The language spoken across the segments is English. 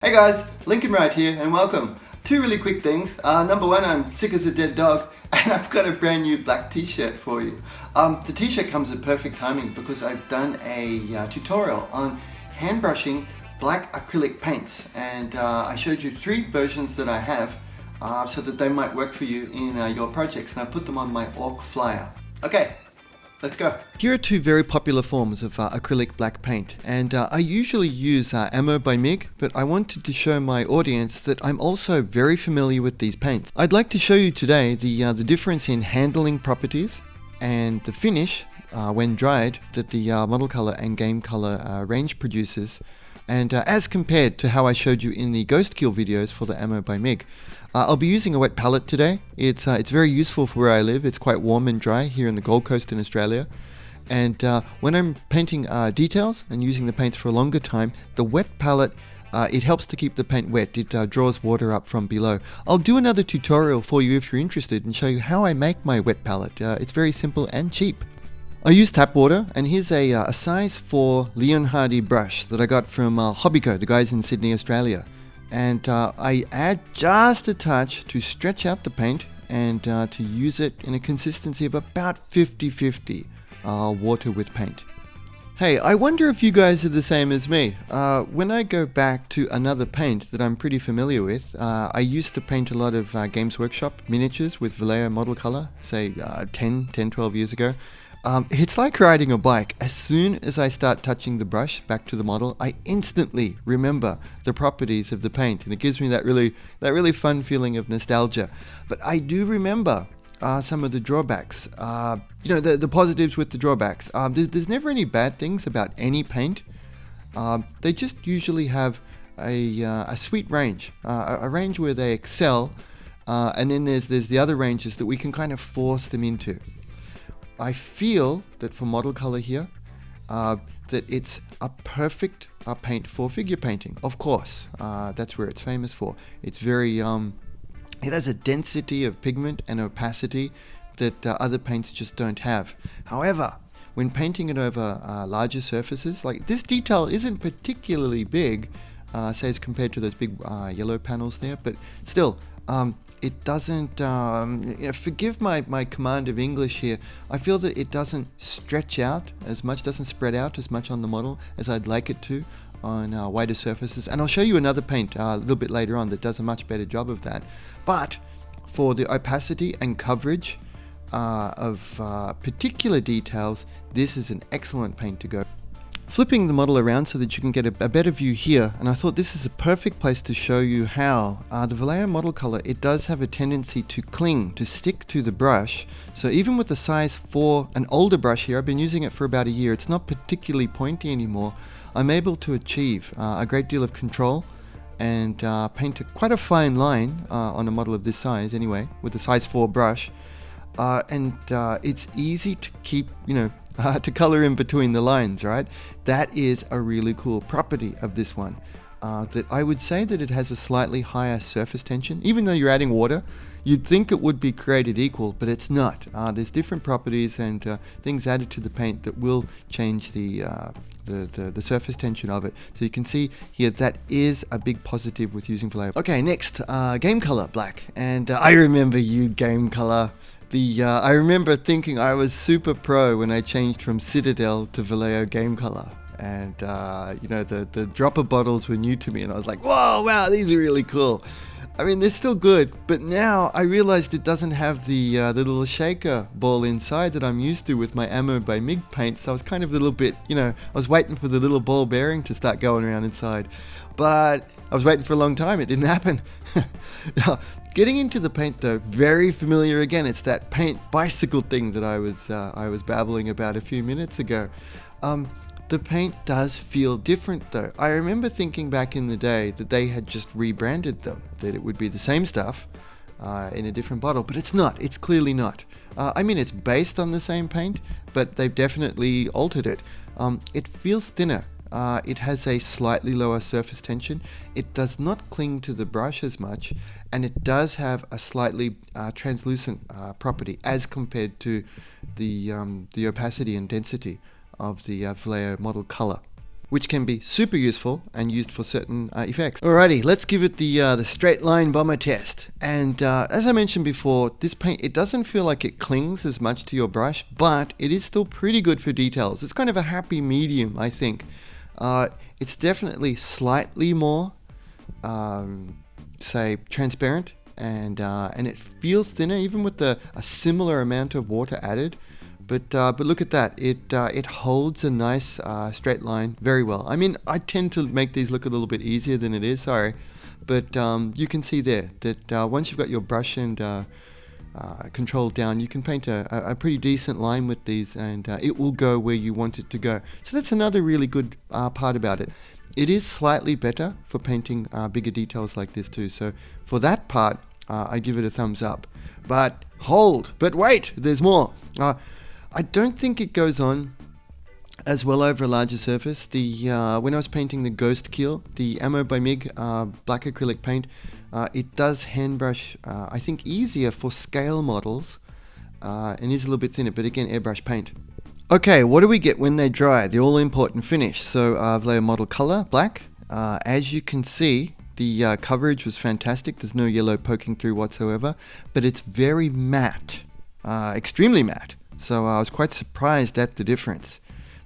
Hey guys, Linc and Wright here and welcome. Two really quick things. Number one, I'm sick as a dead dog and I've got a brand new black t-shirt for you. The t-shirt comes at perfect timing because I've done a tutorial on hand brushing black acrylic paints, and I showed you three versions that I have so that they might work for you in your projects, and I put them on my Ork flyer. Okay. Let's go. Here are two very popular forms of acrylic black paint, and I usually use Ammo by MIG, but I wanted to show my audience that I'm also very familiar with these paints. I'd like to show you today the difference in handling properties and the finish when dried that the model color and game color range produces, and as compared to how I showed you in the Ghost Kill videos for the Ammo by MIG. I'll be using a wet palette today. It's very useful for where I live. It's quite warm and dry here in the Gold Coast in Australia. And when I'm painting details and using the paints for a longer time, the wet palette, it helps to keep the paint wet. It draws water up from below. I'll do another tutorial for you if you're interested and show you how I make my wet palette. It's very simple and cheap. I use tap water, and here's a size 4 Leonhardi brush that I got from Hobbyco, the guys in Sydney, Australia. And I add just a touch to stretch out the paint and to use it in a consistency of about 50-50 water with paint. Hey, I wonder if you guys are the same as me. When I go back to another paint that I'm pretty familiar with, I used to paint a lot of Games Workshop miniatures with Vallejo model color, say 12 years ago. It's like riding a bike. As soon as I start touching the brush back to the model, I instantly remember the properties of the paint, and it gives me that really fun feeling of nostalgia. But I do remember some of the drawbacks. The positives with the drawbacks. There's never any bad things about any paint. They just usually have a sweet range, a range where they excel, and then there's the other ranges that we can kind of force them into. I feel that for model color here, that it's a perfect paint for figure painting. Of course, that's where it's famous for. It's very, it has a density of pigment and opacity that other paints just don't have. However, when painting it over larger surfaces, like this detail isn't particularly big, say as compared to those big yellow panels there, but still, it doesn't, forgive my command of English here, I feel that it doesn't stretch out as much, doesn't spread out as much on the model as I'd like it to on wider surfaces. And I'll show you another paint a little bit later on that does a much better job of that. But for the opacity and coverage of particular details, this is an excellent paint to go. Flipping the model around so that you can get a better view here, and I thought this is a perfect place to show you how the Vallejo model color, it does have a tendency to cling, to stick to the brush. So even with the size 4, an older brush here, I've been using it for about a year, it's not particularly pointy anymore. I'm able to achieve a great deal of control and paint quite a fine line on a model of this size anyway, with the size 4 brush. And it's easy to keep, to color in between the lines, right? That is a really cool property of this one. That I would say that it has a slightly higher surface tension. Even though you're adding water, you'd think it would be created equal, but it's not. There's different properties and things added to the paint that will change the surface tension of it. So you can see here that is a big positive with using Vallejo. Okay, next, game color black. And I remember you, game color. I remember thinking I was super pro when I changed from Citadel to Vallejo game color, and the dropper bottles were new to me, and I was like, whoa, wow, these are really cool. I mean, they're still good, but now I realized it doesn't have the little shaker ball inside that I'm used to with my Ammo by MIG paints. So I was kind of a little bit, I was waiting for the little ball bearing to start going around inside, but I was waiting for a long time. It didn't happen. Getting into the paint though, very familiar again. It's that paint bicycle thing that I was babbling about a few minutes ago. The paint does feel different though. I remember thinking back in the day that they had just rebranded them, that it would be the same stuff in a different bottle, but it's not. It's clearly not. I mean, it's based on the same paint, but they've definitely altered it. It feels thinner. It has a slightly lower surface tension. It does not cling to the brush as much, and it does have a slightly translucent property as compared to the opacity and density of the Vallejo model color. which can be super useful and used for certain effects. Alrighty, let's give it the straight line bomber test. And as I mentioned before, this paint, it doesn't feel like it clings as much to your brush, but it is still pretty good for details. It's kind of a happy medium, I think. It's definitely slightly more, say, transparent, and it feels thinner, even with a similar amount of water added. But look at that, it holds a nice straight line very well. I mean, I tend to make these look a little bit easier than it is, sorry. But you can see there that once you've got your brush and control down, you can paint a pretty decent line with these, and it will go where you want it to go. So that's another really good part about it. It is slightly better for painting bigger details like this too. So for that part, I give it a thumbs up. But wait, there's more. I don't think it goes on as well over a larger surface. When I was painting the Ghost Keel, the Ammo by MIG Black Acrylic Paint, it does hand brush, I think, easier for scale models, and is a little bit thinner, but again, airbrush paint. Okay, what do we get when they dry? The all-important finish. So Vallejo model color, black. As you can see, the coverage was fantastic. There's no yellow poking through whatsoever, but it's very matte, extremely matte. So I was quite surprised at the difference.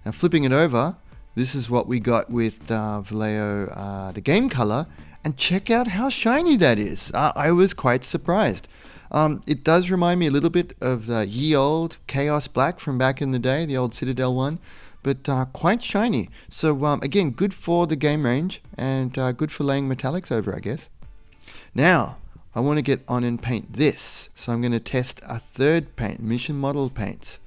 Now flipping it over, this is what we got with Vallejo, the game color, and check out how shiny that is. I was quite surprised. It does remind me a little bit of the ye old Chaos Black from back in the day, the old Citadel one, but quite shiny. So again, good for the game range, and good for laying metallics over, I guess. Now, I want to get on and paint this, so I'm going to test a third paint, Mission Model Paints.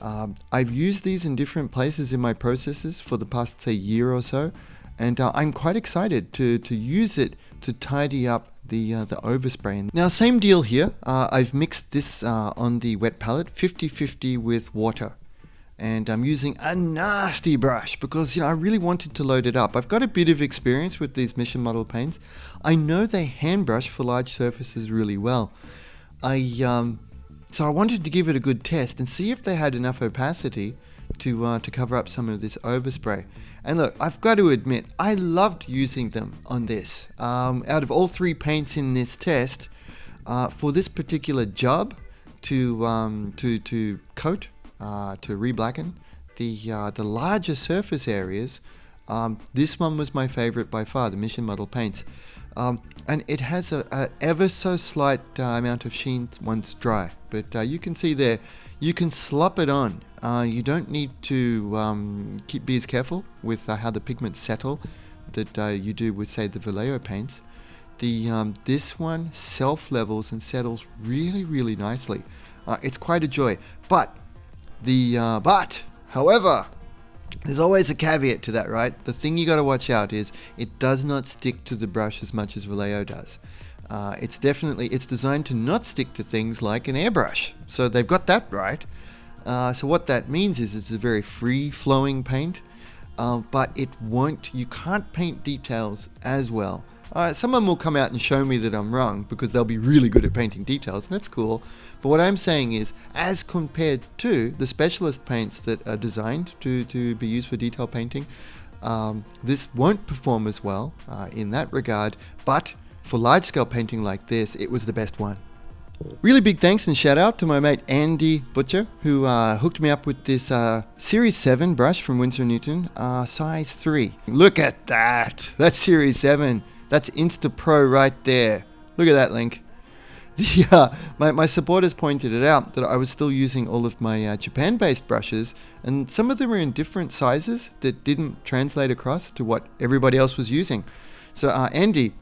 I've used these in different places in my processes for the past, say, year or so, and I'm quite excited to use it to tidy up the overspray. Now, same deal here. I've mixed this on the wet palette, 50-50 with water. And I'm using a nasty brush because, you know, I really wanted to load it up. I've got a bit of experience with these Mission Model paints. I know they hand brush for large surfaces really well. So I wanted to give it a good test and see if they had enough opacity to cover up some of this overspray. And look, I've got to admit, I loved using them on this. Out of all three paints in this test, for this particular job to coat, to re-blacken the larger surface areas, this one was my favorite by far, the Mission Model Paints. And it has a ever so slight amount of sheen once dry, but you can see there, you can slop it on. You don't need to be as careful with how the pigments settle that you do with, say, the Vallejo paints. This one self-levels and settles really, really nicely. It's quite a joy. However, there's always a caveat to that, right? The thing you got to watch out is it does not stick to the brush as much as Vallejo does. It's designed to not stick to things like an airbrush. So they've got that right. So what that means is it's a very free-flowing paint, but you can't paint details as well. Someone will come out and show me that I'm wrong because they'll be really good at painting details, and that's cool. But what I'm saying is, as compared to the specialist paints that are designed to be used for detail painting, this won't perform as well in that regard, but for large-scale painting like this, it was the best one. Really big thanks and shout out to my mate Andy Butcher, who hooked me up with this Series 7 brush from Winsor & Newton, size 3. Look at that! That's Series 7. That's Insta Pro right there. Look at that, Linc. My supporters pointed it out that I was still using all of my Japan-based brushes, and some of them were in different sizes that didn't translate across to what everybody else was using. So Andy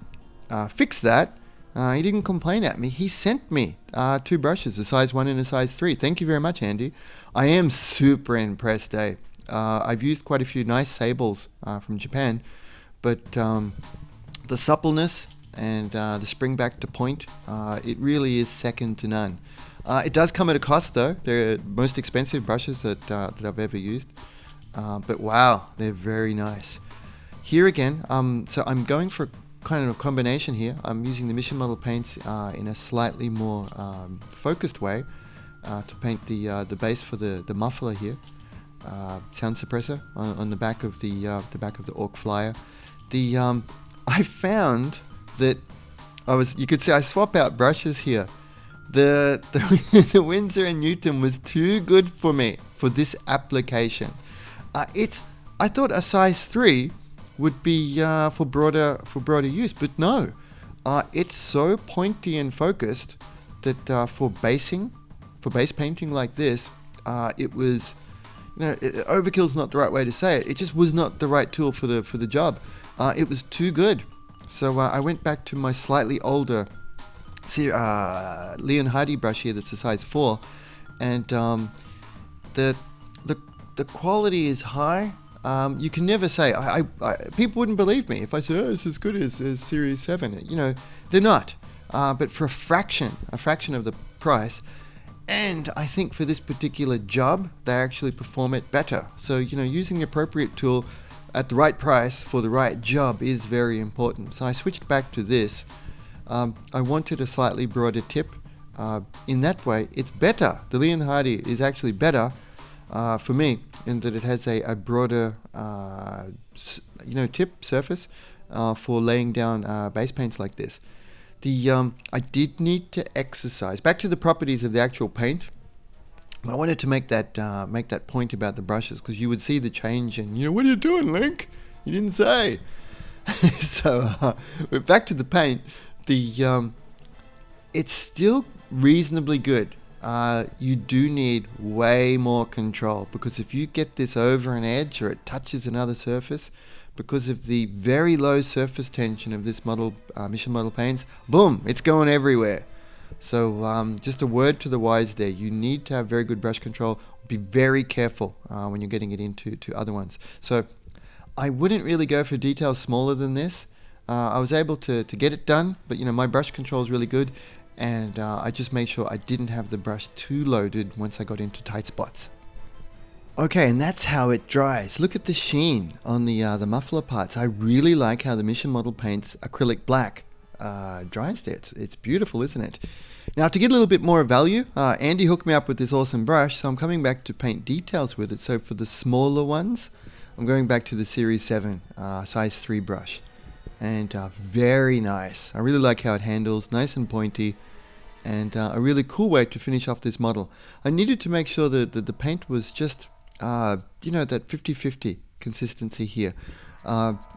fixed that. He didn't complain at me. He sent me 2 brushes, a size 1 and a size 3. Thank you very much, Andy. I am super impressed, eh? I've used quite a few nice sables from Japan, but the suppleness and the spring back to point, it really is second to none. It does come at a cost though. They're the most expensive brushes that I've ever used, but wow, they're very nice. Here again, so I'm going for kind of a combination here. I'm using the Mission Model Paints in a slightly more focused way to paint the base for the muffler here. sound suppressor on the back of the Ork flyer. I found that you could see I swap out brushes here. The Winsor & Newton was too good for me for this application. I thought a size 3 would be for broader use, but no. It's so pointy and focused that for base painting like this, it was, overkill's not the right way to say it. It just was not the right tool for the job. It was too good. So I went back to my slightly older Leon Hardy brush here that's a size 4, and the quality is high. You can never say, people wouldn't believe me if I said, it's as good as Series 7. They're not. But for a fraction of the price, and I think for this particular job, they actually perform it better. So, using the appropriate tool at the right price for the right job is very important. So I switched back to this. I wanted a slightly broader tip. In that way, it's better. The Leon Hardy is actually better for me in that it has a broader tip surface for laying down base paints like this. I did need to exercise. Back to the properties of the actual paint. I wanted to make that point about the brushes, because you would see the change and, what are you doing, Linc? You didn't say. So back to the paint. It's still reasonably good. You do need way more control, because if you get this over an edge or it touches another surface, because of the very low surface tension of this mission model paints, boom, it's going everywhere. So just a word to the wise there. You need to have very good brush control. Be very careful when you're getting it into other ones. So I wouldn't really go for details smaller than this. I was able to get it done, but my brush control is really good, and I just made sure I didn't have the brush too loaded once I got into tight spots. Okay, and that's how it dries. Look at the sheen on the muffler parts. I really like how the Mission Model Paints acrylic black dries there. It's beautiful, isn't it? Now, to get a little bit more value, Andy hooked me up with this awesome brush, so I'm coming back to paint details with it. So for the smaller ones, I'm going back to the Series 7 size 3 brush. And very nice. I really like how it handles, nice and pointy, and a really cool way to finish off this model. I needed to make sure that the paint was just, that 50-50 consistency here.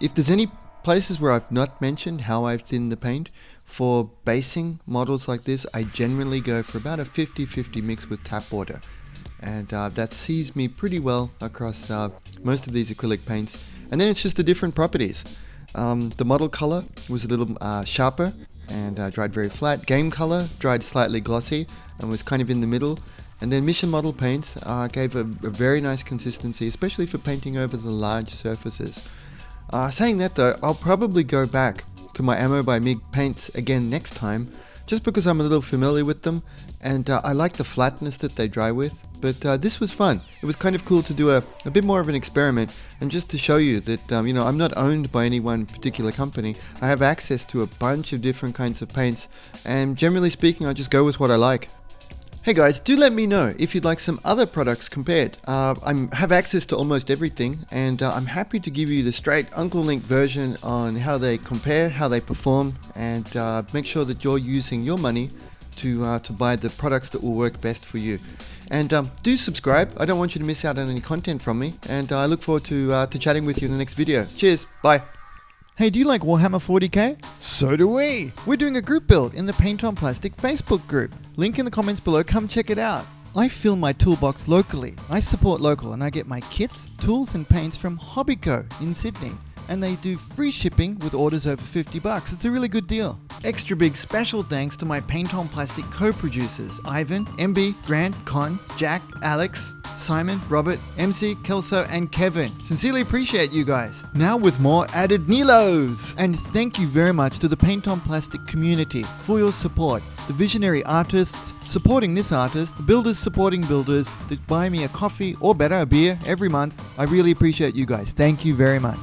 If there's any places where I've not mentioned how I've thinned the paint, for basing models like this, I generally go for about a 50-50 mix with tap water. And that sees me pretty well across most of these acrylic paints. And then it's just the different properties. The model color was a little sharper and dried very flat. Game color dried slightly glossy and was kind of in the middle. And then Mission Model Paints gave a very nice consistency, especially for painting over the large surfaces. Saying that though, I'll probably go back to my Ammo by MIG paints again next time, just because I'm a little familiar with them, and I like the flatness that they dry with. But this was fun. It was kind of cool to do a bit more of an experiment, and just to show you that I'm not owned by any one particular company. I have access to a bunch of different kinds of paints, and generally speaking, I just go with what I like. Hey guys, do let me know if you'd like some other products compared. I have access to almost everything, and I'm happy to give you the straight Uncle Linc version on how they compare, how they perform, and make sure that you're using your money to buy the products that will work best for you. And do subscribe. I don't want you to miss out on any content from me, and I look forward to chatting with you in the next video. Cheers, bye. Hey, do you like Warhammer 40k? So do we! We're doing a group build in the Paint on Plastic Facebook group. Link in the comments below, come check it out. I fill my toolbox locally. I support local, and I get my kits, tools and paints from Hobbyco in Sydney. And they do free shipping with orders over $50. It's a really good deal. Extra big special thanks to my Paint on Plastic co-producers, Ivan, MB, Grant, Con, Jack, Alex, Simon, Robert, MC, Kelso, and Kevin. Sincerely appreciate you guys. Now with more added Nilos. And thank you very much to the Paint on Plastic community for your support. The visionary artists supporting this artist, the builders supporting builders that buy me a coffee or better, a beer every month. I really appreciate you guys. Thank you very much.